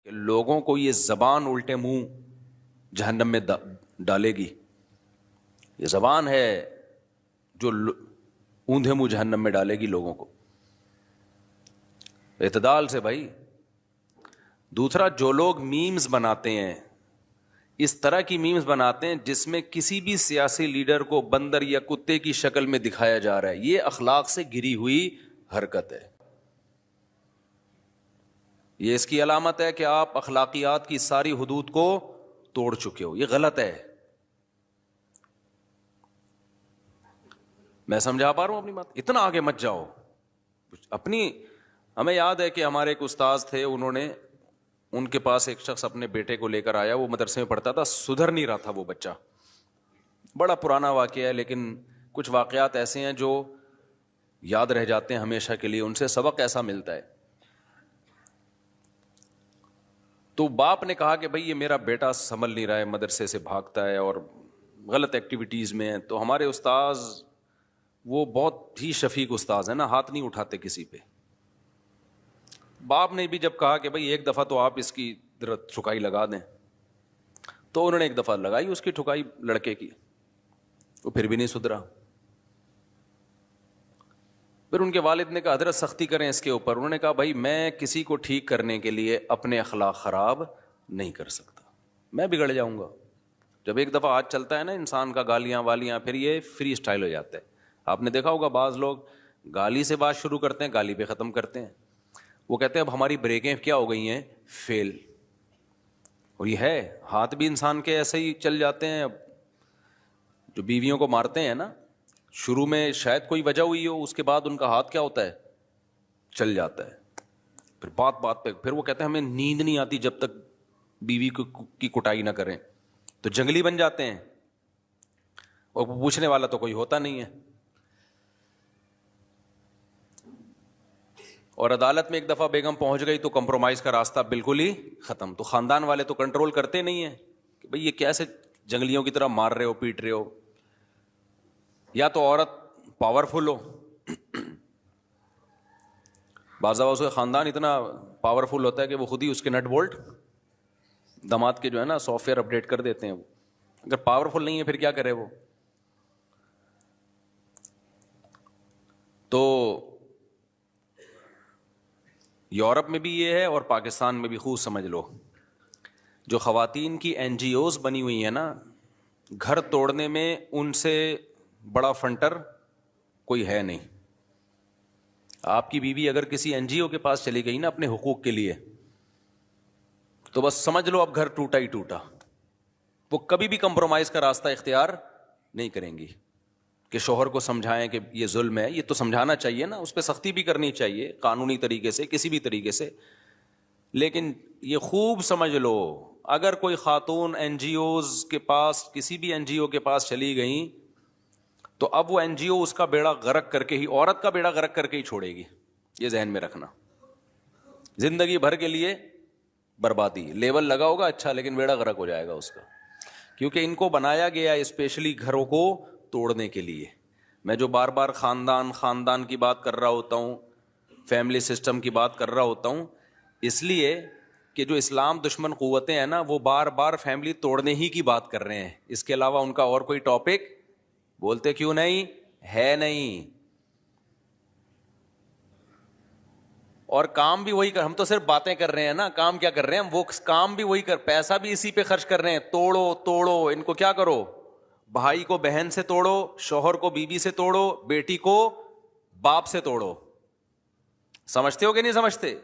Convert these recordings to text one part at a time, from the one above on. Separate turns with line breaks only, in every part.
کہ لوگوں کو یہ زبان الٹے منہ جہنم میں ڈالے گی. یہ زبان ہے جو اوندھے منہ جہنم میں ڈالے گی لوگوں کو. اعتدال سے بھائی. دوسرا، جو لوگ میمز بناتے ہیں، اس طرح کی میمز بناتے ہیں جس میں کسی بھی سیاسی لیڈر کو بندر یا کتے کی شکل میں دکھایا جا رہا ہے، یہ اخلاق سے گری ہوئی حرکت ہے. یہ اس کی علامت ہے کہ آپ اخلاقیات کی ساری حدود کو توڑ چکے ہو. یہ غلط ہے. میں سمجھا پا رہا ہوں اپنی بات؟ اتنا آگے مت جاؤ. ہمیں یاد ہے کہ ہمارے ایک استاذ تھے، ان کے پاس ایک شخص اپنے بیٹے کو لے کر آیا. وہ مدرسے میں پڑھتا تھا، سدھر نہیں رہا تھا وہ بچہ. بڑا پرانا واقعہ ہے، لیکن کچھ واقعات ایسے ہیں جو یاد رہ جاتے ہیں ہمیشہ کے لیے. ان سے سبق ایسا ملتا ہے. تو باپ نے کہا کہ بھائی یہ میرا بیٹا سنبھل نہیں رہا ہے، مدرسے سے بھاگتا ہے اور غلط ایکٹیویٹیز میں ہے. تو ہمارے استاذ، وہ بہت ہی شفیق استاذ ہے نا، ہاتھ نہیں اٹھاتے کسی پہ. باپ نے بھی جب کہا کہ بھائی ایک دفعہ تو آپ اس کی ٹھکائی لگا دیں، تو انہوں نے ایک دفعہ لگائی اس کی ٹھکائی لڑکے کی. وہ پھر بھی نہیں سدھرا. پھر ان کے والد نے کہا حضرت سختی کریں اس کے اوپر. انہوں نے کہا بھائی میں کسی کو ٹھیک کرنے کے لیے اپنے اخلاق خراب نہیں کر سکتا، میں بگڑ جاؤں گا. جب ایک دفعہ ہاتھ چلتا ہے نا انسان کا، گالیاں والیاں، پھر یہ فری اسٹائل ہو جاتا ہے. آپ نے دیکھا ہوگا بعض لوگ گالی سے بات شروع کرتے ہیں، گالی پہ ختم کرتے ہیں. وہ کہتے ہیں اب ہماری بریکیں کیا ہو گئی ہیں، فیل. اور یہ ہے، ہاتھ بھی انسان کے ایسے ہی چل جاتے ہیں. اب جو بیویوں کو مارتے ہیں نا، شروع میں شاید کوئی وجہ ہوئی ہو، اس کے بعد ان کا ہاتھ کیا ہوتا ہے، چل جاتا ہے. پھر بات بات پہ پھر وہ کہتے ہیں ہمیں نیند نہیں آتی جب تک بیوی کی کٹائی نہ کریں. تو جنگلی بن جاتے ہیں، اور پوچھنے والا تو کوئی ہوتا نہیں ہے. اور عدالت میں ایک دفعہ بیگم پہنچ گئی تو کمپرومائز کا راستہ بالکل ہی ختم. تو خاندان والے تو کنٹرول کرتے نہیں ہیں کہ بھئی یہ کیسے جنگلیوں کی طرح مار رہے ہو، پیٹ رہے ہو. یا تو عورت پاورفل ہو، بعض اوقات اس کا خاندان اتنا پاورفل ہوتا ہے کہ وہ خود ہی اس کے نٹ بولٹ داماد کے جو ہے نا سافٹ ویئر اپڈیٹ کر دیتے ہیں. وہ اگر پاورفل نہیں ہے پھر کیا کرے وہ. تو یورپ میں بھی یہ ہے اور پاکستان میں بھی. خوب سمجھ لو، جو خواتین کی این جی اوز بنی ہوئی ہیں نا، گھر توڑنے میں ان سے بڑا فنٹر کوئی ہے نہیں. آپ کی بیوی اگر کسی این جی او کے پاس چلی گئی نا اپنے حقوق کے لیے، تو بس سمجھ لو اب گھر ٹوٹا ہی ٹوٹا. وہ کبھی بھی کمپرومائز کا راستہ اختیار نہیں کریں گی کہ شوہر کو سمجھائیں کہ یہ ظلم ہے. یہ تو سمجھانا چاہیے نا، اس پہ سختی بھی کرنی چاہیے قانونی طریقے سے، کسی بھی طریقے سے. لیکن یہ خوب سمجھ لو، اگر کوئی خاتون این جی اوز کے پاس، کسی بھی این جی او کے پاس چلی گئیں، تو اب وہ این جی او اس کا بیڑا غرق کر کے ہی، عورت کا بیڑا غرق کر کے ہی چھوڑے گی. یہ ذہن میں رکھنا. زندگی بھر کے لیے بربادی. لیول لگا ہوگا اچھا، لیکن بیڑا غرق ہو جائے گا اس کا. کیونکہ ان کو بنایا گیا اسپیشلی گھروں کو توڑنے کے لیے. میں جو بار بار خاندان کی بات کر رہا ہوتا ہوں، فیملی سسٹم کی بات کر رہا ہوتا ہوں، اس لیے کہ جو اسلام دشمن قوتیں ہیں نا، وہ بار بار فیملی توڑنے ہی کی بات کر رہے ہیں. اس کے علاوہ ان کا اور کوئی ٹاپک بولتے کیوں نہیں ہے نہیں. اور کام بھی وہی ہم تو صرف باتیں کر رہے ہیں نا، کام کیا کر رہے ہیں ہم؟ وہ کام بھی وہی پیسہ بھی اسی پہ خرچ کر رہے ہیں. توڑو ان کو. کیا کرو؟ بھائی کو بہن سے توڑو، شوہر کو بیوی سے توڑو، بیٹی کو باپ سے توڑو. سمجھتے ہو کہ نہیں سمجھتے؟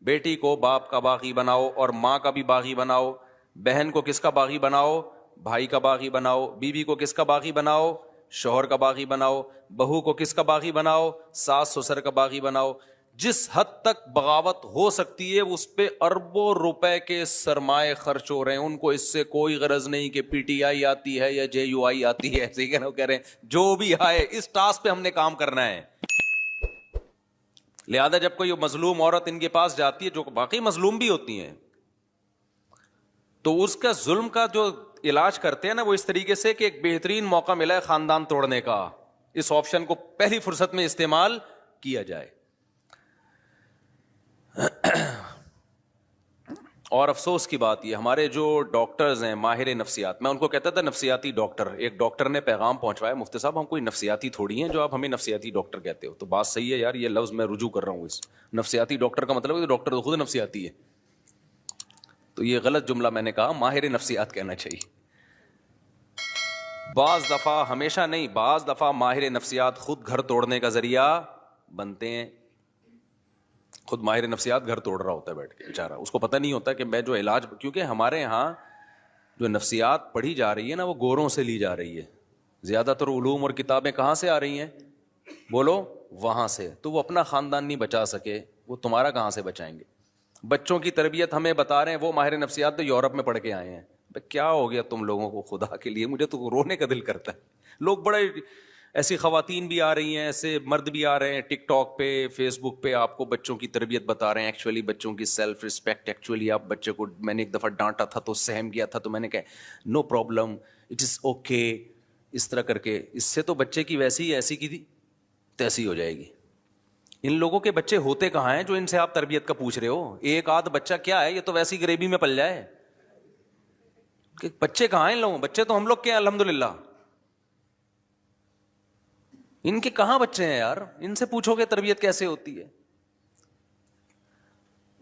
بیٹی کو باپ کا باغی بناؤ اور ماں کا بھی باغی بناؤ. بہن کو کس کا باغی بناؤ؟ بھائی کا باغی بناؤ. بیوی کو کس کا باغی بناؤ؟ شوہر کا باغی بناؤ. بہو کو کس کا باغی بناؤ؟ ساس سسر کا باغی بناؤ. جس حد تک بغاوت ہو سکتی ہے اس پہ اربوں روپے کے سرمائے خرچ ہو رہے ہیں. ان کو اس سے کوئی غرض نہیں کہ پی ٹی آئی آتی ہے یا جے یو آئی آتی ہے. ٹھیک ہے نا، وہ کہہ رہے ہیں جو بھی آئے اس ٹاسک پہ ہم نے کام کرنا ہے. لہذا جب کوئی مظلوم عورت ان کے پاس جاتی ہے، جو باقی مظلوم بھی ہوتی ہیں، تو اس کا ظلم کا جو علاج کرتے ہیں نا، وہ اس طریقے سے کہ ایک بہترین موقع ملا ہے خاندان توڑنے کا، اس آپشن کو پہلی فرصت میں استعمال کیا جائے. اور افسوس کی بات یہ ہمارے جو ڈاکٹرز ہیں ماہر نفسیات, میں ان کو کہتا تھا نفسیاتی ڈاکٹر. ایک ڈاکٹر نے پیغام پہنچوایا, مفتی صاحب ہم کوئی نفسیاتی تھوڑی ہیں جو آپ ہمیں نفسیاتی ڈاکٹر کہتے ہو. تو بات صحیح ہے یار, یہ لفظ میں رجوع کر رہا ہوں. اس نفسیاتی ڈاکٹر کا مطلب ہے کہ ڈاکٹر تو خود نفسیاتی ہے. تو یہ غلط جملہ میں نے کہا, ماہر نفسیات کہنا چاہیے. بعض دفعہ, ہمیشہ نہیں, بعض دفعہ ماہر نفسیات خود گھر توڑنے کا ذریعہ بنتے ہیں. خود ماہر نفسیات گھر توڑ رہا ہوتا ہے بیٹھ کے بیچارہ, اس کو پتہ نہیں ہوتا کہ میں جو علاج, کیونکہ ہمارے یہاں جو نفسیات پڑھی جا رہی ہے نا وہ گوروں سے لی جا رہی ہے. زیادہ تر علوم اور کتابیں کہاں سے آ رہی ہیں, بولو, وہاں سے. تو وہ اپنا خاندان نہیں بچا سکے, وہ تمہارا کہاں سے بچائیں گے؟ بچوں کی تربیت ہمیں بتا رہے ہیں وہ ماہر نفسیات تو یورپ میں پڑھ کے آئے ہیں. کیا ہو گیا تم لوگوں کو خدا کے لیے, مجھے تو رونے کا دل کرتا ہے. لوگ بڑے, ایسی خواتین بھی آ رہی ہیں, ایسے مرد بھی آ رہے ہیں ٹک ٹاک پہ, فیس بک پہ, آپ کو بچوں کی تربیت بتا رہے ہیں. ایکچولی بچوں کی سیلف رسپیکٹ, ایکچولی آپ بچے کو, میں نے ایک دفعہ ڈانٹا تھا تو سہم گیا تھا, تو میں نے کہا no problem, it is okay, اس طرح کر کے. اس سے تو بچے کی ویسی ایسی کی تھی تیسی ہو جائے گی. ان لوگوں کے بچے ہوتے کہاں ہیں جو ان سے آپ تربیت کا پوچھ رہے ہو؟ ایک آدھ بچہ کیا ہے, یہ تو ویسی غریبی میں پل جائے. کہ بچے کہاں ہیں ان لوگوں؟ بچے تو ہم لوگ کے ہیں الحمدللہ. ان کے کہاں بچے ہیں یار؟ ان سے پوچھو کہ تربیت کیسے ہوتی ہے.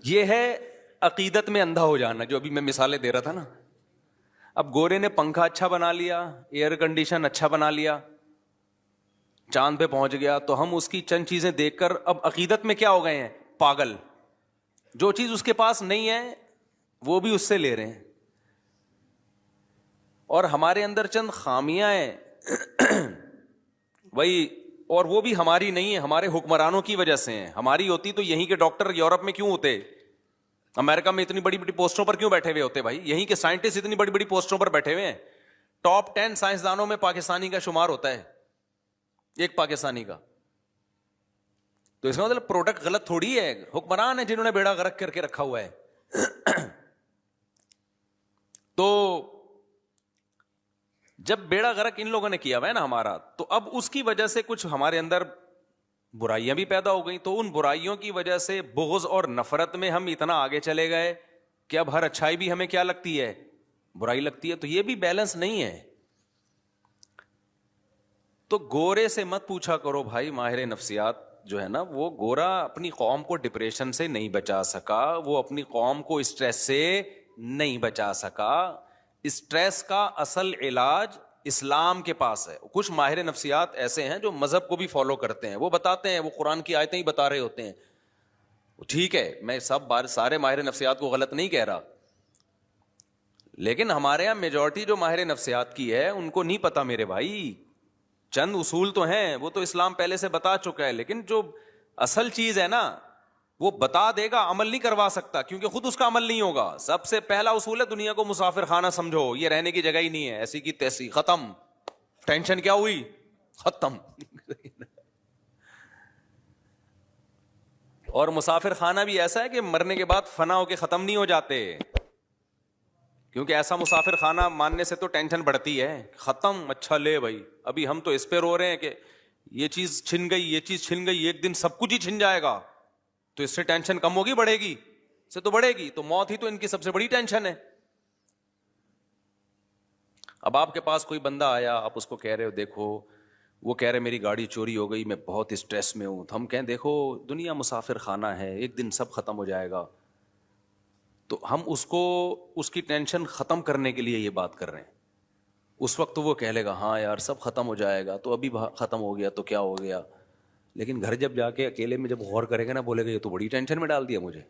یہ ہے عقیدت میں اندھا ہو جانا, جو ابھی میں مثالیں دے رہا تھا نا. اب گورے نے پنکھا اچھا بنا لیا, ایئر کنڈیشن اچھا بنا لیا, چاند پہ پہنچ گیا, تو ہم اس کی چند چیزیں دیکھ کر اب عقیدت میں کیا ہو گئے ہیں, پاگل. جو چیز اس کے پاس نہیں ہے وہ بھی اس سے لے رہے ہیں. اور ہمارے اندر چند خامیاں ہیں وہی, اور وہ بھی ہماری نہیں ہے, ہمارے حکمرانوں کی وجہ سے ہیں. ہماری ہوتی تو یہیں کے ڈاکٹر یورپ میں کیوں ہوتے, امریکہ میں اتنی بڑی بڑی پوسٹوں پر کیوں بیٹھے ہوئے ہوتے بھائی؟ یہیں کے سائنٹسٹ اتنی بڑی بڑی پوسٹوں پر بیٹھے ہوئے ہیں. ٹاپ 10 سائنسدانوں میں پاکستانی کا شمار ہوتا ہے, ایک پاکستانی کا. تو اس کا مطلب پروڈکٹ غلط تھوڑی ہے, حکمران ہے جنہوں نے بیڑا غرق کر کے رکھا ہوا ہے. تو جب بیڑا غرق ان لوگوں نے کیا ہوا ہے نا ہمارا, تو اب اس کی وجہ سے کچھ ہمارے اندر برائیاں بھی پیدا ہو گئیں. تو ان برائیوں کی وجہ سے بغض اور نفرت میں ہم اتنا آگے چلے گئے کہ اب ہر اچھائی بھی ہمیں کیا لگتی ہے, برائی لگتی ہے. تو یہ بھی بیلنس نہیں ہے. تو گورے سے مت پوچھا کرو بھائی, ماہر نفسیات جو ہے نا, وہ گورا اپنی قوم کو ڈپریشن سے نہیں بچا سکا, وہ اپنی قوم کو اسٹریس سے نہیں بچا سکا. اسٹریس کا اصل علاج اسلام کے پاس ہے. کچھ ماہر نفسیات ایسے ہیں جو مذہب کو بھی فالو کرتے ہیں, وہ بتاتے ہیں, وہ قرآن کی آیتیں ہی بتا رہے ہوتے ہیں. ٹھیک ہے, میں سارے ماہر نفسیات کو غلط نہیں کہہ رہا, لیکن ہمارے یہاں میجورٹی جو ماہر نفسیات کی ہے ان کو نہیں پتا میرے بھائی. چند اصول تو ہیں, وہ تو اسلام پہلے سے بتا چکا ہے, لیکن جو اصل چیز ہے نا وہ بتا دے گا, عمل نہیں کروا سکتا کیونکہ خود اس کا عمل نہیں ہوگا. سب سے پہلا اصول ہے دنیا کو مسافر خانہ سمجھو, یہ رہنے کی جگہ ہی نہیں ہے, ایسی کی تیسی, ختم. ٹینشن کیا ہوئی, ختم. اور مسافر خانہ بھی ایسا ہے کہ مرنے کے بعد فنا ہو کے ختم نہیں ہو جاتے, کیونکہ ایسا مسافر خانہ ماننے سے تو ٹینشن بڑھتی ہے. ختم, اچھا لے بھائی, ابھی ہم تو اس پہ رو رہے ہیں کہ یہ چیز چھن گئی, یہ چیز چھن گئی, ایک دن سب کچھ ہی چھن جائے گا, تو اس سے ٹینشن کم ہوگی بڑھے گی؟ سے تو بڑھے گی. تو موت ہی تو ان کی سب سے بڑی ٹینشن ہے. اب آپ کے پاس کوئی بندہ آیا, آپ اس کو کہہ رہے ہو دیکھو, وہ کہہ رہے میری گاڑی چوری ہو گئی, میں بہت اسٹریس میں ہوں. تو ہم کہیں دیکھو دنیا مسافر خانہ ہے, ایک دن سب ختم ہو جائے گا. تو ہم اس کو اس کی ٹینشن ختم کرنے کے لیے یہ بات کر رہے ہیں. اس وقت وہ کہہ لے گا ہاں یار سب ختم ہو جائے گا, تو ابھی ختم ہو گیا تو کیا ہو گیا. لیکن گھر جب جا کے اکیلے میں جب غور کرے گا نا, بولے گا یہ تو بڑی ٹینشن میں ڈال دیا مجھے.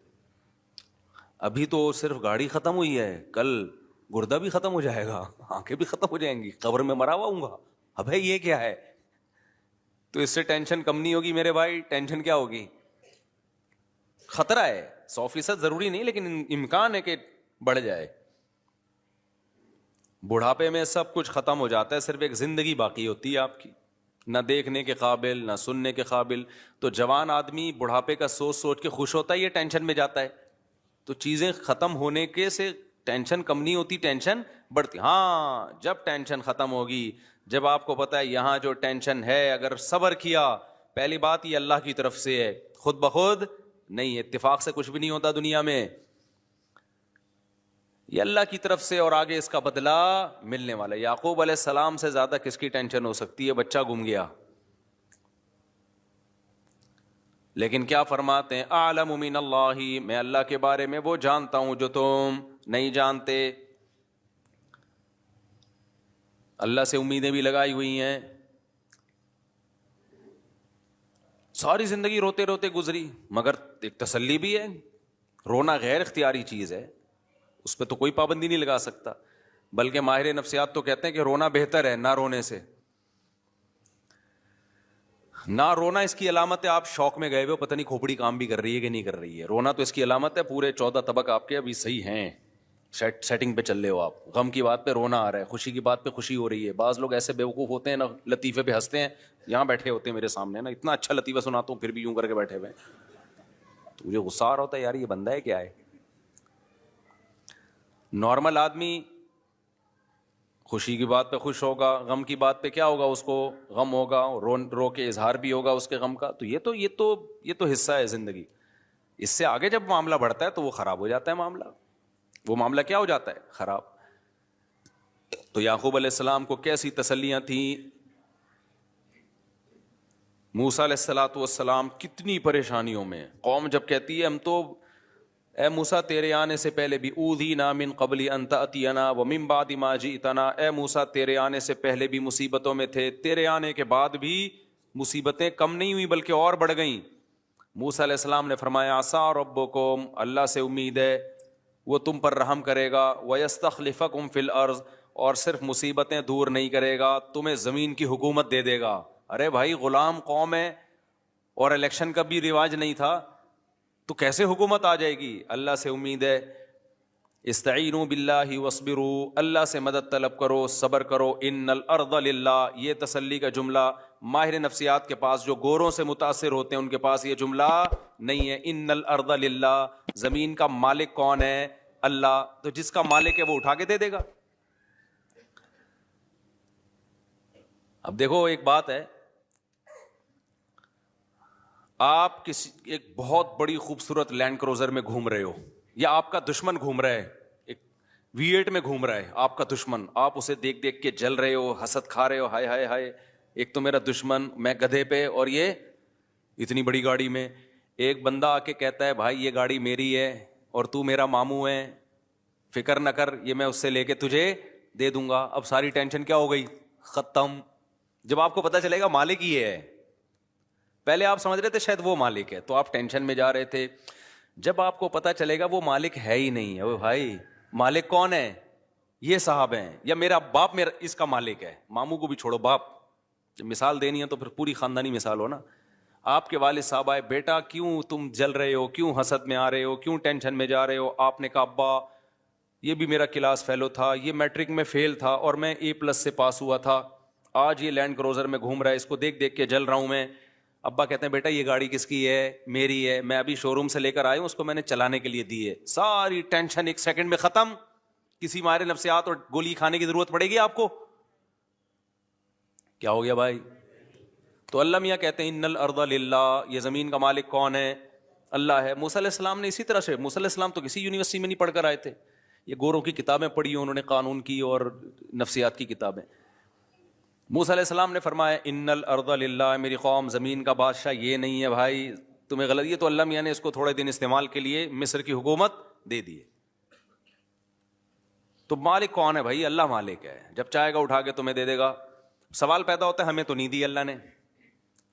ابھی تو صرف گاڑی ختم ہوئی ہے, کل گردہ بھی ختم ہو جائے گا, آنکھیں بھی ختم ہو جائیں گی, قبر میں مرا ہوا ہوں گا. ابے یہ کیا ہے؟ تو اس سے ٹینشن کم نہیں ہوگی میرے بھائی. ٹینشن کیا ہوگی؟ خطرہ ہے, 100% ضروری نہیں, لیکن امکان ہے کہ بڑھ جائے. بڑھاپے میں سب کچھ ختم ہو جاتا ہے, صرف ایک زندگی باقی ہوتی ہے آپ کی, نہ دیکھنے کے قابل نہ سننے کے قابل. تو جوان آدمی بڑھاپے کا سوچ سوچ کے خوش ہوتا ہے, یہ ٹینشن میں جاتا ہے. تو چیزیں ختم ہونے کے سے ٹینشن کم نہیں ہوتی, ٹینشن بڑھتی. ہاں جب ٹینشن ختم ہوگی, جب آپ کو پتا ہے یہاں جو ٹینشن ہے اگر صبر کیا, پہلی بات یہ اللہ کی طرف سے ہے, خود بخود نہیں, اتفاق سے کچھ بھی نہیں ہوتا دنیا میں. یہ اللہ کی طرف سے اور آگے اس کا بدلہ ملنے والا ہے. یعقوب علیہ السلام سے زیادہ کس کی ٹینشن ہو سکتی ہے؟ بچہ گم گیا. لیکن کیا فرماتے ہیں؟ اعلم من اللہ، میں اللہ کے بارے میں وہ جانتا ہوں جو تم نہیں جانتے. اللہ سے امیدیں بھی لگائی ہوئی ہیں، ساری زندگی روتے روتے گزری، مگر ایک تسلی بھی ہے. رونا غیر اختیاری چیز ہے، اس پہ تو کوئی پابندی نہیں لگا سکتا، بلکہ ماہر نفسیات تو کہتے ہیں کہ رونا بہتر ہے نہ رونے سے. نہ رونا اس کی علامت ہے آپ شوق میں گئے ہوئے، پتہ نہیں کھوپڑی کام بھی کر رہی ہے کہ نہیں کر رہی ہے. رونا تو اس کی علامت ہے پورے 14 طبق آپ کے ابھی صحیح ہیں، سیٹنگ پہ چل رہے ہو آپ. غم کی بات پہ رونا آ رہا ہے، خوشی کی بات پہ خوشی ہو رہی ہے. بعض لوگ ایسے بیوقوف ہوتے ہیں نا، لطیفے پہ ہنستے ہیں، یہاں بیٹھے ہوتے ہیں میرے سامنے نا، اتنا اچھا لطیفہ سناتا ہوں پھر بھی یوں کر کے بیٹھے ہوئے ہیں. تو مجھے غصہ آ رہا ہوتا ہے، یار یہ بندہ ہے کیا ہے. نارمل آدمی خوشی کی بات پہ خوش ہوگا، غم کی بات پہ کیا ہوگا، اس کو غم ہوگا، رو کے اظہار بھی ہوگا اس کے غم کا. تو یہ تو حصہ ہے زندگی. اس سے آگے جب معاملہ بڑھتا ہے تو وہ خراب ہو جاتا ہے وہ معاملہ کیا ہو جاتا ہے؟ خراب. تو یعقوب علیہ السلام کو کیسی تسلیاں تھیں. موسیٰ علیہ الصلوۃ والسلام کتنی پریشانیوں میں. قوم جب کہتی ہے ہم تو اے موسیٰ تیرے آنے سے پہلے بھی اوذینا من قبل ان تأتینا ومن بعد ما جئتنا، اے موسیٰ تیرے آنے سے پہلے بھی مصیبتوں میں تھے، تیرے آنے کے بعد بھی مصیبتیں کم نہیں ہوئی بلکہ اور بڑھ گئیں. موسیٰ علیہ السلام نے فرمایا عسیٰ ربکم، اللہ سے امید ہے وہ تم پر رحم کرے گا، ویستخلفکم فی الارض، اور صرف مصیبتیں دور نہیں کرے گا، تمہیں زمین کی حکومت دے دے گا. ارے بھائی غلام قوم ہے اور الیکشن کا بھی رواج نہیں تھا تو کیسے حکومت آ جائے گی؟ اللہ سے امید ہے. استعینوا باللہ واصبروا، اللہ سے مدد طلب کرو، صبر کرو. ان الارض للہ، یہ تسلی کا جملہ ماہر نفسیات کے پاس جو گوروں سے متاثر ہوتے ہیں ان کے پاس یہ جملہ نہیں ہے. ان الارض للہ، زمین کا مالک کون ہے؟ اللہ. تو جس کا مالک ہے وہ اٹھا کے دے دے گا. اب دیکھو ایک بات ہے، آپ کسی ایک بہت بڑی خوبصورت لینڈ کروزر میں گھوم رہے ہو، یا آپ کا دشمن گھوم رہا ہے، ایک V8 میں گھوم رہا ہے آپ کا دشمن، آپ اسے دیکھ دیکھ کے جل رہے ہو، حسد کھا رہے ہو، ہائے ہائے ہائے ایک تو میرا دشمن، میں گدھے پہ اور یہ اتنی بڑی گاڑی میں. ایک بندہ آ کے کہتا ہے بھائی یہ گاڑی میری ہے اور تو میرا ماموں ہے، فکر نہ کر، یہ میں اس سے لے کے تجھے دے دوں گا. اب ساری ٹینشن کیا ہو گئی؟ ختم. جب آپ کو پتا چلے گا مالک یہ ہے، پہلے آپ سمجھ رہے تھے شاید وہ مالک ہے تو آپ ٹینشن میں جا رہے تھے. جب آپ کو پتا چلے گا وہ مالک ہے ہی نہیں ہے، وہ بھائی مالک کون ہے؟ یہ صاحب ہیں، یا میرا باپ میرا اس کا مالک ہے. ماموں کو بھی چھوڑو، باپ. جب مثال دینی ہے تو پھر پوری خاندانی مثال ہو نا. آپ کے والد صاحب آئے، بیٹا کیوں تم جل رہے ہو، کیوں حسد میں آ رہے ہو، کیوں ٹینشن میں جا رہے ہو؟ آپ نے کہا ابا یہ بھی میرا کلاس فیلو تھا، یہ میٹرک میں فیل تھا اور میں A+ سے پاس ہوا تھا، آج یہ لینڈ کروزر میں گھوم رہا ہے، اس کو دیکھ دیکھ کے جل رہا ہوں میں. ابا کہتے ہیں بیٹا یہ گاڑی کس کی ہے؟ میری ہے، میں ابھی شو روم سے لے کر آیا ہوں، اس کو میں نے چلانے کے لیے دی ہے. ساری ٹینشن ایک سیکنڈ میں ختم. کسی ماہر نفسیات اور گولی کھانے کی ضرورت پڑے گی آپ کو؟ کیا ہو گیا بھائی؟ تو اللہ میاں کہتے ہیں ان الارض للہ، یہ زمین کا مالک کون ہے؟ اللہ ہے. موسیٰ علیہ السلام نے اسی طرح سے، موسیٰ علیہ السلام تو کسی یونیورسٹی میں نہیں پڑھ کر آئے تھے، یہ گوروں کی کتابیں پڑھی انہوں نے، قانون کی اور نفسیات کی کتابیں. موسیٰ علیہ السلام نے فرمایا ان الارض للہ، میری قوم زمین کا بادشاہ یہ نہیں ہے بھائی، تمہیں غلط. یہ تو اللہ میاں نے اس کو تھوڑے دن استعمال کے لیے مصر کی حکومت دے دی ہے. تو مالک کون ہے بھائی؟ اللہ مالک ہے، جب چاہے گا اٹھا کے تمہیں دے دے گا. سوال پیدا ہوتا ہے ہمیں تو نہیں دی اللہ نے،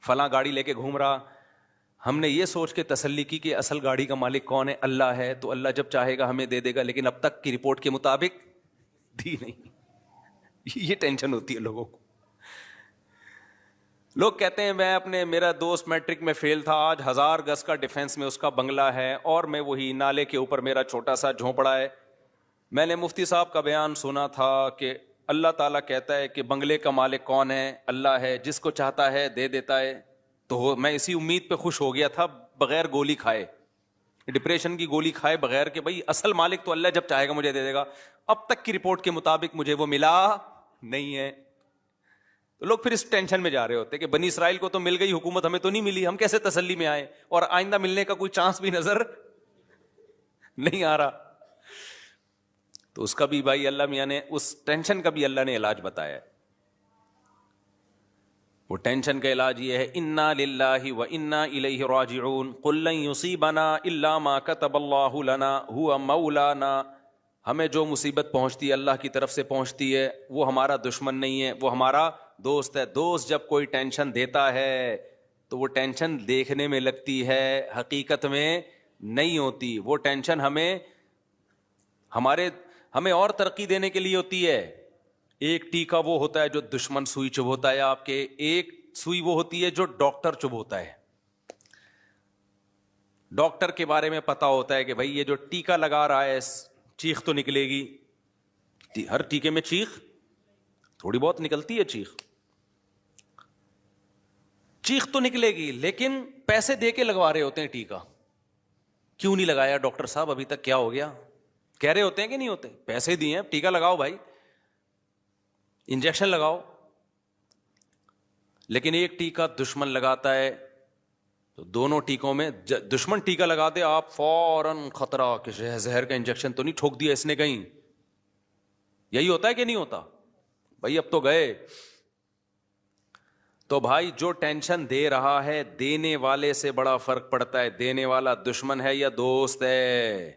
فلاں گاڑی لے کے گھوم رہا، ہم نے یہ سوچ کے تسلی کی کہ اصل گاڑی کا مالک کون ہے؟ اللہ ہے، تو اللہ جب چاہے گا ہمیں دے دے گا، لیکن اب تک کی رپورٹ کے مطابق دی نہیں. یہ ٹینشن ہوتی ہے لوگوں کو. لوگ کہتے ہیں میرا دوست میٹرک میں فیل تھا، آج 1000 گز کا ڈیفینس میں اس کا بنگلہ ہے اور میں وہی نالے کے اوپر میرا چھوٹا سا جھونپڑا ہے. میں نے مفتی صاحب کا بیان سنا تھا کہ اللہ تعالیٰ کہتا ہے کہ بنگلے کا مالک کون ہے؟ اللہ ہے، جس کو چاہتا ہے دے دیتا ہے. تو میں اسی امید پہ خوش ہو گیا تھا بغیر گولی کھائے، ڈپریشن کی گولی کھائے بغیر، کہ بھائی اصل مالک تو اللہ جب چاہے گا مجھے دے دے گا. اب تک کی رپورٹ کے مطابق مجھے وہ ملا نہیں ہے. تو لوگ پھر اس ٹینشن میں جا رہے ہوتے کہ بنی اسرائیل کو تو مل گئی حکومت، ہمیں تو نہیں ملی، ہم کیسے تسلی میں آئے، اور آئندہ ملنے کا کوئی چانس بھی نظر نہیں آ رہا. تو اس کا بھی بھائی اللہ میاں نے اس ٹینشن کا بھی اللہ نے علاج بتایا ہے. وہ ٹینشن کا علاج یہ ہے انا للہ و انا الیہ راجعون قل لن یصیبنا الا ما کتب اللہ لنا هو مولانا. ہمیں جو مصیبت پہنچتی ہے اللہ کی طرف سے پہنچتی ہے, وہ ہمارا دشمن نہیں ہے, وہ ہمارا دوست ہے. دوست جب کوئی ٹینشن دیتا ہے تو وہ ٹینشن دیکھنے میں لگتی ہے, حقیقت میں نہیں ہوتی. وہ ٹینشن ہمیں اور ترقی دینے کے لیے ہوتی ہے. ایک ٹیکا وہ ہوتا ہے جو دشمن سوئی چبھوتا ہے آپ کے, ایک سوئی وہ ہوتی ہے جو ڈاکٹر چبھوتا ہے. ڈاکٹر کے بارے میں پتا ہوتا ہے کہ بھائی یہ جو ٹیکا لگا رہا ہے چیخ تو نکلے گی, ہر ٹیکے میں چیخ تھوڑی بہت نکلتی ہے, چیخ تو نکلے گی, لیکن پیسے دے کے لگوا رہے ہوتے ہیں ٹیکا. کیوں نہیں لگایا ڈاکٹر صاحب ابھی تک, کیا ہو گیا؟ کہہ رہے ہوتے ہیں کہ نہیں ہوتے, پیسے دیے ہیں ٹیکا لگاؤ بھائی, انجیکشن لگاؤ. لیکن ایک ٹیکا دشمن لگاتا ہے تو دونوں ٹیکوں میں دشمن ٹیکا لگا دے آپ فوراً خطرہ کہ زہر کا انجیکشن تو نہیں ٹھوک دیا اس نے کہیں. یہی ہوتا ہے کہ نہیں ہوتا بھائی؟ اب تو گئے. تو بھائی جو ٹینشن دے رہا ہے دینے والے سے بڑا فرق پڑتا ہے, دینے والا دشمن ہے یا دوست ہے.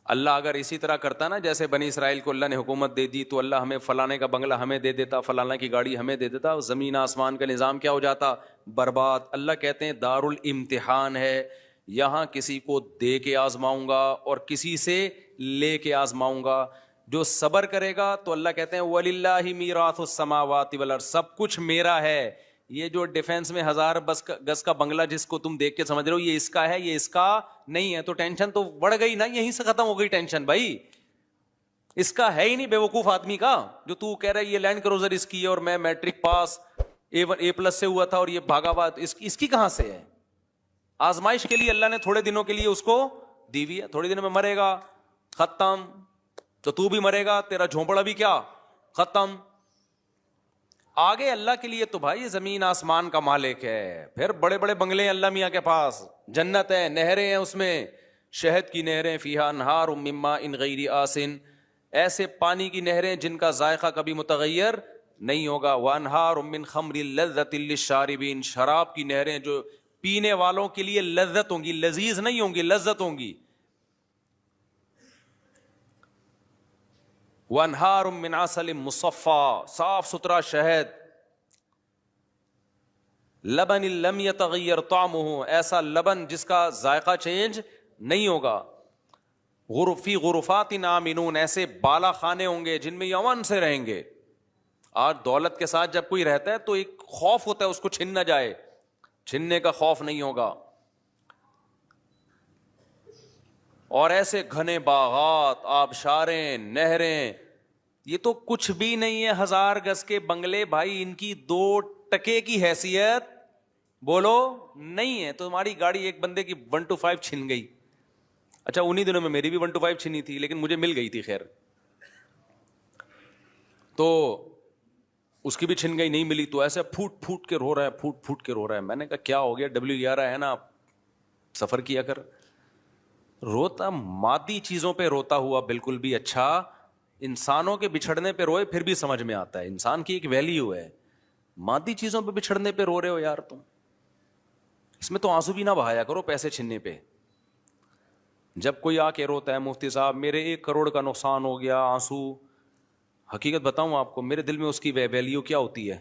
اللہ اگر اسی طرح کرتا نا جیسے بنی اسرائیل کو اللہ نے حکومت دے دی تو اللہ ہمیں فلانے کا بنگلہ ہمیں دے دیتا, فلانا کی گاڑی ہمیں دے دیتا, زمین آسمان کا نظام کیا ہو جاتا؟ برباد. اللہ کہتے ہیں دار الامتحان ہے, یہاں کسی کو دے کے آزماؤں گا اور کسی سے لے کے آزماؤں گا. جو صبر کرے گا تو اللہ کہتے ہیں وَلِلَّهِ مِيرَاثُ السَّمَاوَاتِ وَالْأَرْضِ, سب کچھ میرا ہے. یہ جو ڈیفنس میں 1000 گز کا بنگلہ جس کو تم دیکھ کے سمجھ رہے ہو یہ اس کا ہے, یہ اس کا نہیں ہے, تو ٹینشن تو بڑھ گئی نا, یہیں سے ختم ہو گئی ٹینشن. بھائی اس کا ہے ہی نہیں, بیوقوف آدمی کا. جو تو کہہ رہا ہے یہ لینڈ کروزر اس کی ہے اور میں میٹرک پاس A+ سے ہوا تھا اور یہ بھاگا ہوا, اس کی کہاں سے ہے؟ آزمائش کے لیے اللہ نے تھوڑے دنوں کے لیے اس کو دی ہوئی ہے, تھوڑے دنوں میں مرے گا, ختم. تو بھی مرے گا, تیرا جھونپڑا بھی کیا ختم. آگے اللہ کے لیے تو بھائی زمین آسمان کا مالک ہے, پھر بڑے بڑے بنگلے ہیں اللہ میاں کے پاس, جنت ہے, نہریں ہیں اس میں, شہد کی نہریں, فیہا انہار من ماء غیر آسن, ایسے پانی کی نہریں جن کا ذائقہ کبھی متغیر نہیں ہوگا. وانہار من خمر لذۃ للشاربین, شراب کی نہریں جو پینے والوں کے لیے لذت ہوں گی, لذیذ نہیں ہوں گی, لذت ہوں گی. وانہار من عسل مصفی, صاف ستھرا شہد. لبن لم یتغیر طعمہ, ایسا لبن جس کا ذائقہ چینج نہیں ہوگا. فی غرفات آمنون, ایسے بالا خانے ہوں گے جن میں امن سے رہیں گے. آج دولت کے ساتھ جب کوئی رہتا ہے تو ایک خوف ہوتا ہے اس کو چھن نہ جائے, چھننے کا خوف نہیں ہوگا. اور ایسے گھنے باغات, آبشاریں, نہریں, یہ تو کچھ بھی نہیں ہے. 1000 گز کے بنگلے بھائی, ان کی 2 ٹکے کی حیثیت بولو نہیں ہے. تو تمہاری گاڑی ایک بندے کی 125 چھن گئی, اچھا انہی دنوں میں میری بھی 125 چھنی تھی لیکن مجھے مل گئی تھی, خیر تو اس کی بھی چھن گئی, نہیں ملی تو ایسے پھوٹ پھوٹ کے رو رہا ہے, پھوٹ پھوٹ کے رو رہا ہے. میں نے کہا کیا ہو گیا؟ W11 ہے نا, سفر کیا کر. روتا مادی چیزوں پہ روتا ہوا بالکل بھی اچھا, انسانوں کے بچھڑنے پہ روئے پھر بھی سمجھ میں آتا ہے. انسان کی ایک ویلیو ہے, مادی چیزوں پہ بچھڑنے پہ رو رہے ہو یار تم, اس میں تو آنسو بھی نہ بہایا کرو پیسے چھننے پہ. جب کوئی آ کے روتا ہے مفتی صاحب میرے 1 کروڑ کا نقصان ہو گیا, آنسو, حقیقت بتاؤں آپ کو, میرے دل میں اس کی ویلیو کیا ہوتی ہے؟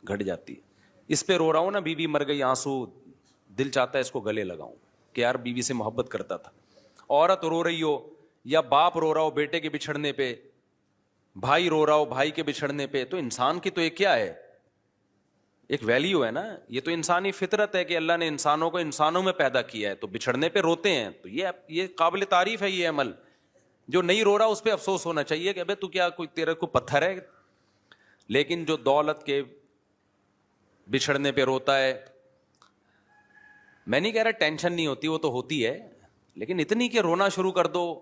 گھٹ جاتی ہے. اس پہ رو رہا ہوں نا, بیوی مر گئی, آنسو, دل چاہتا ہے اس کو گلے لگاؤں کہ یار بیوی سے محبت کرتا تھا. عورت رو رہی ہو یا باپ رو رہا ہو بیٹے کے بچھڑنے پہ, بھائی رو رہا ہو بھائی کے بچھڑنے پہ, تو انسان کی تو ایک کیا ہے, ایک ویلیو ہے نا. یہ تو انسانی فطرت ہے کہ اللہ نے انسانوں کو انسانوں میں پیدا کیا ہے, تو بچھڑنے پہ روتے ہیں. تو یہ قابل تعریف ہے یہ عمل. جو نہیں رو رہا اس پہ افسوس ہونا چاہیے کہ ابے تو کیا کوئی تیرے کو پتھر ہے. لیکن جو دولت کے بچھڑنے پہ روتا ہے, میں نہیں کہہ رہا ٹینشن نہیں ہوتی, وہ تو ہوتی ہے, لیکن اتنی کہ رونا شروع کر دو,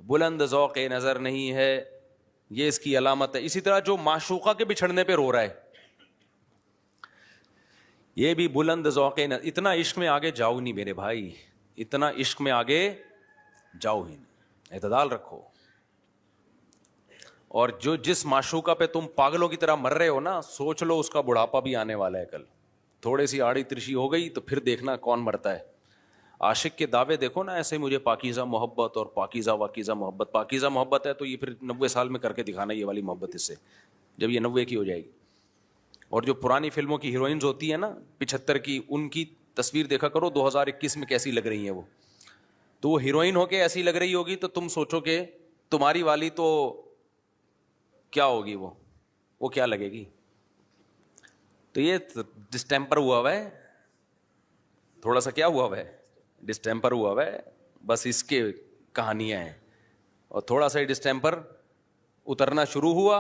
بلند ذوق نظر نہیں ہے, یہ اس کی علامت ہے. اسی طرح جو معشوقہ کے بچھڑنے پہ رو رہا ہے, یہ بھی بلند ذوق نظر. اتنا عشق میں آگے جاؤ نہیں میرے بھائی, اتنا عشق میں آگے جاؤ ہی نہیں. اعتدال رکھو. اور جو جس معشوقہ پہ تم پاگلوں کی طرح مر رہے ہو نا, سوچ لو اس کا بڑھاپا بھی آنے والا ہے کل. تھوڑی سی آڑی ترشی ہو گئی تو پھر دیکھنا کون مرتا ہے. عاشق کے دعوے دیکھو نا ایسے, مجھے پاکیزہ محبت اور پاکیزہ واکیزہ محبت. پاکیزہ محبت ہے تو یہ پھر 90 سال میں کر کے دکھانا یہ والی محبت اس سے, جب یہ 90 کی ہو جائے گی. اور جو پرانی فلموں کی ہیروئنز ہوتی ہیں نا 75 کی, ان کی تصویر دیکھا کرو 2021 میں کیسی لگ رہی ہیں وہ. تو وہ ہیروئن ہو کے ایسی لگ رہی ہوگی تو تم سوچو کہ تمہاری والی تو کیا ہوگی, وہ کیا لگے گی. تو یہ ڈسٹیمپر ہوا ہے, تھوڑا سا کیا ہوا ہے, ڈسٹیمپر ہوا ہے. بس اس کے کہانیاں ہیں. اور تھوڑا سا ڈسٹیمپر اترنا شروع ہوا,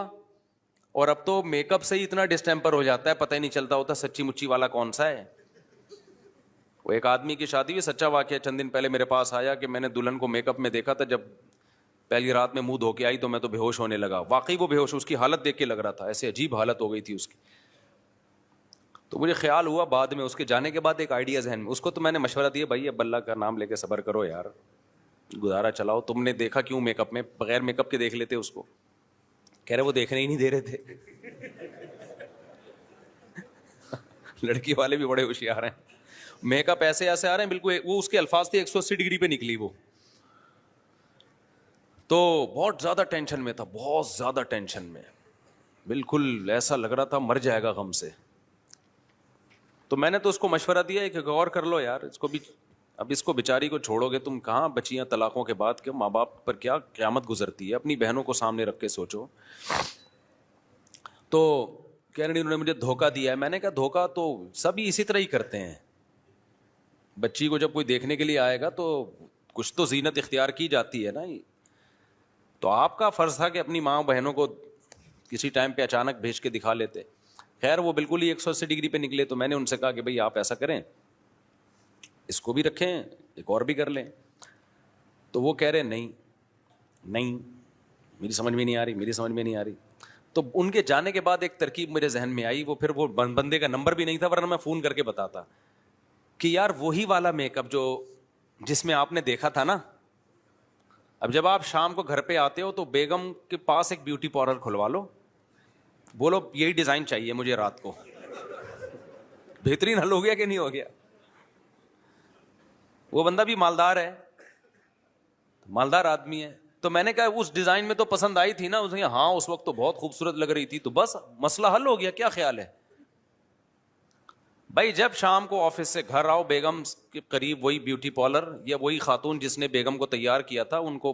اور اب تو میک اپ سے ہی اتنا ڈسٹیمپر ہو جاتا ہے پتہ ہی نہیں چلتا ہوتا سچی مچی والا کون سا ہے. وہ ایک آدمی کی شادی ہوئی, سچا واقعہ, چند دن پہلے میرے پاس آیا کہ میں نے دلہن کو میک اپ میں دیکھا تھا, جب پہلی رات میں منہ دھو کے آئی تو میں تو بے ہوش ہونے لگا. واقعی وہ بے ہوش, اس کی حالت دیکھ کے لگ رہا تھا ایسے عجیب حالت ہو گئی تھی اس کی. تو مجھے خیال ہوا بعد میں, اس کے جانے کے بعد ایک آئیڈیا ذہن میں, اس کو تو میں نے مشورہ دیا, بھائی اب اللہ کا نام لے کے صبر کرو یار, گزارا چلاؤ. تم نے دیکھا کیوں میک اپ میں, بغیر میک اپ کے دیکھ لیتے اس کو. کہہ رہے وہ دیکھنے ہی نہیں دے رہے تھے. لڑکی والے بھی بڑے ہوشیار ہیں, میک اپ ایسے ایسے آ رہے ہیں بالکل, وہ اس کے الفاظ تھے 180 ڈگری پہ نکلی وہ. تو بہت زیادہ ٹینشن میں تھا, بہت زیادہ ٹینشن میں, بالکل ایسا لگ رہا تھا مر جائے گا غم سے. تو میں نے تو اس کو مشورہ دیا کہ غور کر لو یار, اس کو بھی, اب اس کو بیچاری کو چھوڑو گے تم, کہاں بچیاں طلاقوں کے بعد, کہ ماں باپ پر کیا قیامت گزرتی ہے, اپنی بہنوں کو سامنے رکھ کے سوچو. تو کہہ رہے انہوں نے مجھے دھوکہ دیا ہے. میں نے کہا دھوکہ تو سبھی اسی طرح ہی کرتے ہیں. بچی کو جب کوئی دیکھنے کے لیے آئے گا تو کچھ تو زینت اختیار کی جاتی ہے نا. تو آپ کا فرض تھا کہ اپنی ماں بہنوں کو کسی ٹائم پہ اچانک بھیج کے دکھا لیتے. خیر وہ بالکل ہی 180 ڈگری پہ نکلے. تو میں نے ان سے کہا کہ بھئی آپ ایسا کریں, اس کو بھی رکھیں, ایک اور بھی کر لیں. تو وہ کہہ رہے نہیں میری سمجھ میں نہیں آ رہی. تو ان کے جانے کے بعد ایک ترکیب میرے ذہن میں آئی, وہ پھر وہ بندے کا نمبر بھی نہیں تھا ورنہ میں فون کر کے بتاتا کہ یار وہی والا میک اپ جو جس میں آپ نے دیکھا تھا نا, اب جب آپ شام کو گھر پہ آتے ہو تو بیگم کے پاس ایک بیوٹی پارلر کھلوا لو, بولو یہی ڈیزائن چاہیے مجھے رات کو. بہترین حل ہو گیا کہ نہیں ہو گیا. وہ بندہ بھی مالدار ہے, مالدار آدمی ہے. تو میں نے کہا اس ڈیزائن میں تو پسند آئی تھی نا, اس نے ہاں اس وقت تو بہت خوبصورت لگ رہی تھی. تو بس مسئلہ حل ہو گیا. کیا خیال ہے بھائی, جب شام کو آفس سے گھر آؤ, بیگم کے قریب وہی بیوٹی پارلر یا وہی خاتون جس نے بیگم کو تیار کیا تھا, ان کو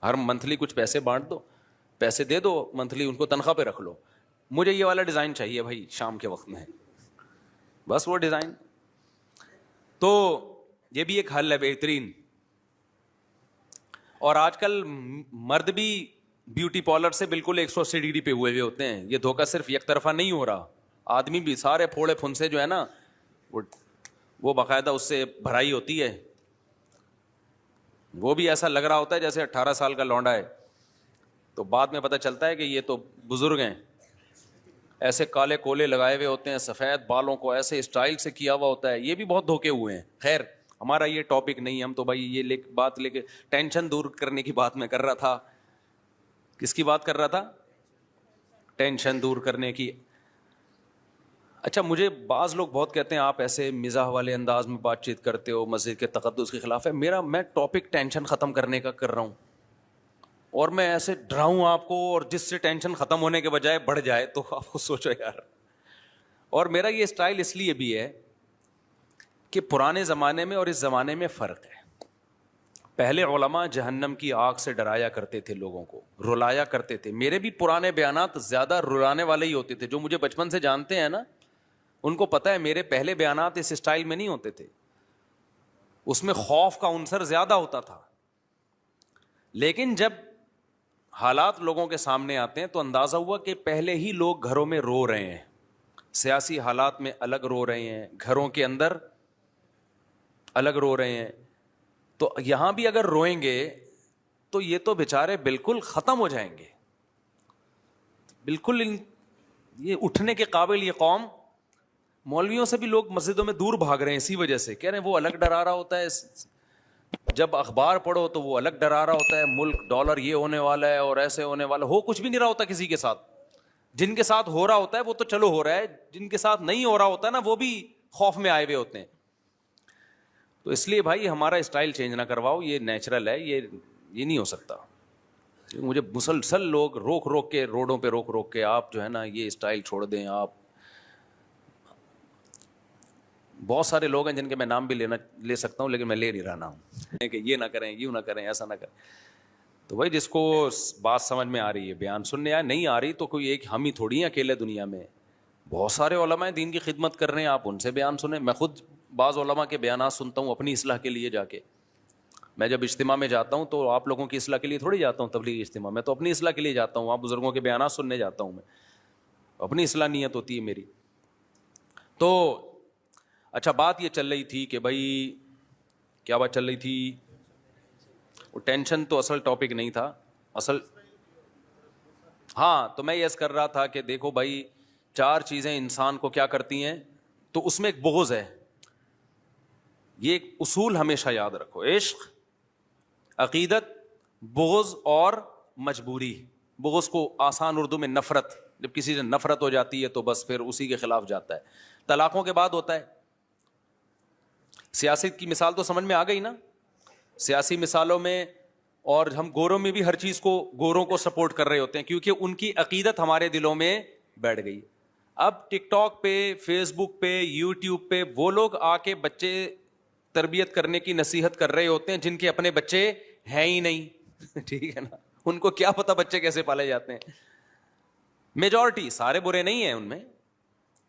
ہر منتھلی کچھ پیسے بانٹ دو, پیسے دے دو منتھلی, ان کو تنخواہ پہ رکھ لو, مجھے یہ والا ڈیزائن چاہیے بھائی شام کے وقت میں, بس وہ ڈیزائن. تو یہ بھی ایک حل ہے بہترین. اور آج کل مرد بھی بیوٹی پارلر سے بالکل 180 ڈگری پہ ہوئے ہوتے ہیں. یہ دھوکہ صرف یک طرفہ نہیں ہو رہا, آدمی بھی سارے پھوڑے پھنسے جو ہے نا وہ باقاعدہ اس سے بھرائی ہوتی ہے. وہ بھی ایسا لگ رہا ہوتا ہے جیسے 18 سال کا لونڈا ہے. تو بعد میں پتہ چلتا ہے کہ یہ تو بزرگ ہیں. ایسے کالے کولے لگائے ہوئے ہوتے ہیں, سفید بالوں کو ایسے اسٹائل سے کیا ہوا ہوتا ہے. یہ بھی بہت دھوکے ہوئے ہیں. خیر ہمارا یہ ٹاپک نہیں, ہم تو بھائی یہ بات لے کے ٹینشن دور کرنے کی بات میں کر رہا تھا. کس کی بات کر رہا تھا؟ ٹینشن دور کرنے کی. اچھا, مجھے بعض لوگ بہت کہتے ہیں آپ ایسے مزاح والے انداز میں بات چیت کرتے ہو, مسجد کے تقدس کے خلاف ہے. میں ٹاپک ٹینشن ختم کرنے کا کر رہا ہوں, اور میں ایسے ڈراؤں آپ کو, اور جس سے ٹینشن ختم ہونے کے بجائے بڑھ جائے تو آپ کو سوچو یار. اور میرا یہ اسٹائل اس لیے بھی ہے کہ پرانے زمانے میں اور اس زمانے میں فرق ہے. پہلے علماء جہنم کی آگ سے ڈرایا کرتے تھے, لوگوں کو رلایا کرتے تھے. میرے بھی پرانے بیانات زیادہ رلانے والے ہی ہوتے تھے. جو مجھے بچپن سے جانتے ہیں نا, ان کو پتہ ہے میرے پہلے بیانات اس اسٹائل میں نہیں ہوتے تھے. اس میں خوف کا عنصر زیادہ ہوتا تھا. لیکن جب حالات لوگوں کے سامنے آتے ہیں تو اندازہ ہوا کہ پہلے ہی لوگ گھروں میں رو رہے ہیں, سیاسی حالات میں الگ رو رہے ہیں, گھروں کے اندر الگ رو رہے ہیں. تو یہاں بھی اگر روئیں گے تو یہ تو بیچارے بالکل ختم ہو جائیں گے. بالکل یہ اٹھنے کے قابل یہ قوم. مولویوں سے بھی لوگ مسجدوں میں دور بھاگ رہے ہیں اسی وجہ سے. کہہ رہے ہیں وہ الگ ڈرا رہا ہوتا ہے, جب اخبار پڑھو تو وہ الگ ڈرا رہا ہوتا ہے، ملک ڈالر یہ ہونے والا ہے اور ایسے ہونے والا، ہو کچھ بھی نہیں رہا ہوتا کسی کے ساتھ. جن کے ساتھ ہو رہا ہوتا ہے وہ تو چلو ہو رہا ہے، جن کے ساتھ نہیں ہو رہا ہوتا ہے نا وہ بھی خوف میں آئے ہوئے ہوتے ہیں. تو اس لیے بھائی ہمارا اسٹائل چینج نہ کرواؤ، یہ نیچرل ہے، یہ نہیں ہو سکتا. مجھے مسلسل لوگ روک روک کے روڈوں پہ روک کے آپ جو ہے نا یہ اسٹائل چھوڑ دیں. آپ بہت سارے لوگ ہیں جن کے میں نام بھی لے سکتا ہوں لیکن میں لے نہیں رہا ہوں کہ یہ نہ کریں، یوں نہ کریں، ایسا نہ کریں. تو بھائی جس کو بات سمجھ میں آ رہی ہے بیان سننے آئے، نہیں آ رہی تو کوئی ایک ہم ہی تھوڑی ہیں اکیلے دنیا میں. بہت سارے علماء دین کی خدمت کر رہے ہیں، آپ ان سے بیان سنیں. میں خود بعض علماء کے بیانات سنتا ہوں اپنی اصلاح کے لیے جا کے. میں جب اجتماع میں جاتا ہوں تو آپ لوگوں کی اصلاح کے لیے تھوڑی جاتا ہوں تبلیغی اجتماع میں، تو اپنی اصلاح کے لیے جاتا ہوں. آپ بزرگوں کے بیانات سننے جاتا ہوں، میں اپنی اصلاح نیت ہوتی ہے میری. تو اچھا بات یہ چل رہی تھی کہ بھائی کیا بات چل رہی تھی؟ وہ ٹینشن تو اصل ٹاپک نہیں تھا اصل. ہاں تو میں یس کر رہا تھا کہ دیکھو بھائی 4 چیزیں انسان کو کیا کرتی ہیں، تو اس میں ایک بغض ہے. یہ ایک اصول ہمیشہ یاد رکھو، عشق، عقیدت، بغض اور مجبوری. بغض کو آسان اردو میں نفرت، جب کسی سے نفرت ہو جاتی ہے تو بس پھر اسی کے خلاف جاتا ہے. طلاقوں کے بعد ہوتا ہے. سیاست کی مثال تو سمجھ میں آ گئی نا، سیاسی مثالوں میں. اور ہم گوروں میں بھی ہر چیز کو گوروں کو سپورٹ کر رہے ہوتے ہیں کیونکہ ان کی عقیدت ہمارے دلوں میں بیٹھ گئی. اب ٹک ٹاک پہ، فیس بک پہ، یوٹیوب پہ وہ لوگ آ کے بچے تربیت کرنے کی نصیحت کر رہے ہوتے ہیں جن کے اپنے بچے ہیں ہی نہیں. ٹھیک ہے نا، ان کو کیا پتا بچے کیسے پالے جاتے ہیں. میجورٹی، سارے برے نہیں ہیں ان میں،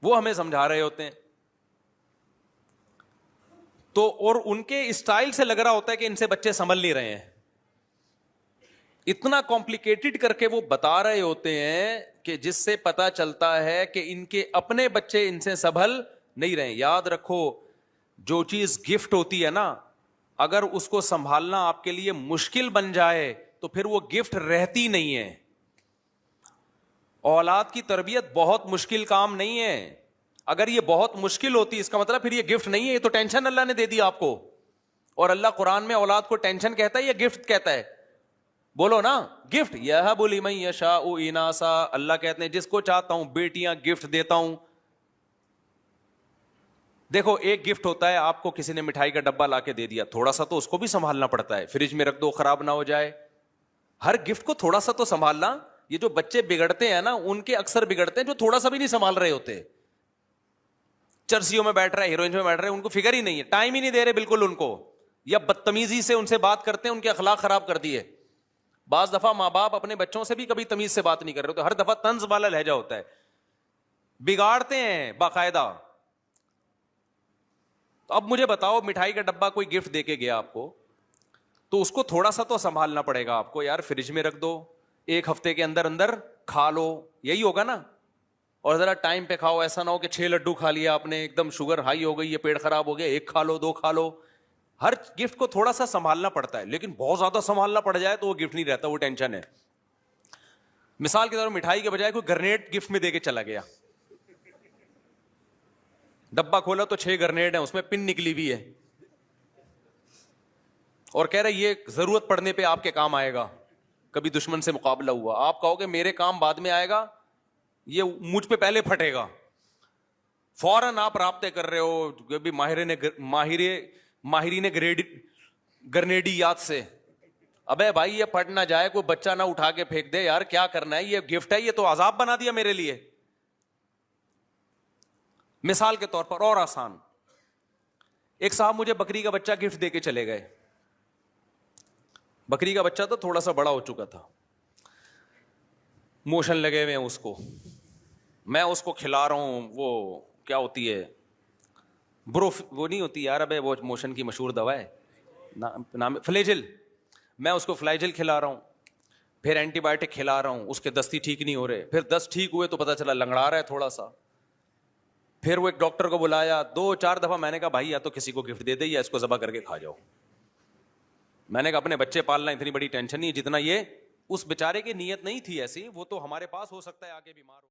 وہ ہمیں سمجھا رہے ہوتے ہیں. تو اور ان کے اسٹائل سے لگ رہا ہوتا ہے کہ ان سے بچے سنبھل نہیں رہے ہیں. اتنا کمپلیکیٹڈ کر کے وہ بتا رہے ہوتے ہیں کہ جس سے پتا چلتا ہے کہ ان کے اپنے بچے ان سے سنبھل نہیں رہے. یاد رکھو جو چیز گفٹ ہوتی ہے نا، اگر اس کو سنبھالنا آپ کے لیے مشکل بن جائے تو پھر وہ گفٹ رہتی نہیں ہے. اولاد کی تربیت بہت مشکل کام نہیں ہے. اگر یہ بہت مشکل ہوتی اس کا مطلب پھر یہ گفٹ نہیں ہے، یہ تو ٹینشن اللہ نے دے دی آپ کو. اور اللہ قرآن میں اولاد کو ٹینشن کہتا ہے یا گفٹ کہتا ہے؟ بولو نا، گفٹ. یہب لمن یشاء اناسا، اللہ کہتے ہیں جس کو چاہتا ہوں بیٹیاں گفٹ دیتا ہوں. دیکھو ایک گفٹ ہوتا ہے آپ کو کسی نے مٹھائی کا ڈبہ لا کے دے دیا، تھوڑا سا تو اس کو بھی سنبھالنا پڑتا ہے، فریج میں رکھ دو خراب نہ ہو جائے. ہر گفٹ کو تھوڑا سا تو سنبھالنا. یہ جو بچے بگڑتے ہیں نا ان کے اکثر بگڑتے ہیں جو تھوڑا سا بھی نہیں سنبھال رہے ہوتے. چرسیوں میں بیٹھ رہا ہے، ہیروئن میں بیٹھ رہے ہیں، ان کو فکر ہی نہیں ہے، ٹائم ہی نہیں دے رہے بالکل ان کو، یا بدتمیزی سے ان سے بات کرتے ہیں، ان کے اخلاق خراب کر دیے. بعض دفعہ ماں باپ اپنے بچوں سے بھی کبھی تمیز سے بات نہیں کر رہے ہوتے، ہر دفعہ طنز والا لہجہ ہوتا ہے، بگاڑتے ہیں باقاعدہ. تو اب مجھے بتاؤ مٹھائی کا ڈبہ کوئی گفٹ دے کے گیا آپ کو تو اس کو تھوڑا سا تو سنبھالنا پڑے گا آپ کو. یار فریج میں رکھ دو، 1 ہفتے کے اندر اندر کھا لو، یہی ہوگا نا. اور ذرا ٹائم پہ کھاؤ، ایسا نہ ہو کہ 6 لڈو کھا لیا آپ نے، ایک دم شوگر ہائی ہو گئی، یہ پیٹ خراب ہو گیا، 1 کھا لو 2 کھا لو. ہر گفٹ کو تھوڑا سا سنبھالنا پڑتا ہے، لیکن بہت زیادہ سنبھالنا پڑ جائے تو وہ گفٹ نہیں رہتا، وہ ٹینشن ہے. مثال کے طور پر مٹھائی کے بجائے کوئی گرنیڈ گفٹ میں دے کے چلا گیا، ڈبہ کھولا تو 6 گرنیڈ ہیں اس میں، پن نکلی ہوئی ہے، اور کہہ رہے یہ ضرورت پڑنے پہ آپ کے کام آئے گا. کبھی دشمن سے مقابلہ ہوا، آپ کہو گے میرے کام بعد میں آئے گا، یہ مجھ پہ پہلے پھٹے گا. فوراً آپ رابطے کر رہے ہو بھی ماہرین گرنیڈیات سے. ابے بھائی یہ پھٹ نہ جائے، کوئی بچہ نہ اٹھا کے پھینک دے. یار کیا کرنا ہے، یہ گفٹ ہے، یہ تو عذاب بنا دیا میرے لیے. مثال کے طور پر اور آسان، ایک صاحب مجھے بکری کا بچہ گفٹ دے کے چلے گئے. بکری کا بچہ تو تھوڑا سا بڑا ہو چکا تھا، موشن لگے ہوئے ہیں اس کو، میں اس کو کھلا رہا ہوں، وہ کیا ہوتی ہے وہ نہیں ہوتی یار، ابے وہ موشن کی مشہور دوا ہے، نام فلیجل. میں اس کو فلیجل کھلا رہا ہوں، پھر اینٹی بایوٹک کھلا رہا ہوں، اس کے دستی ٹھیک نہیں ہو رہے، پھر 10 ٹھیک ہوئے تو پتا چلا لنگڑا رہا ہے تھوڑا سا. پھر وہ ایک ڈاکٹر کو بلایا، 2-4 دفعہ میں نے کہا بھائی یا تو کسی کو گفٹ دے دے یا اس کو ذبح کر کے کھا جاؤ. میں نے کہا اپنے بچے پالنا اتنی بڑی ٹینشن نہیں جتنا یہ. اس بیچارے کی نیت نہیں تھی ایسی، وہ تو ہمارے پاس ہو سکتا ہے آگے بیمار ہو.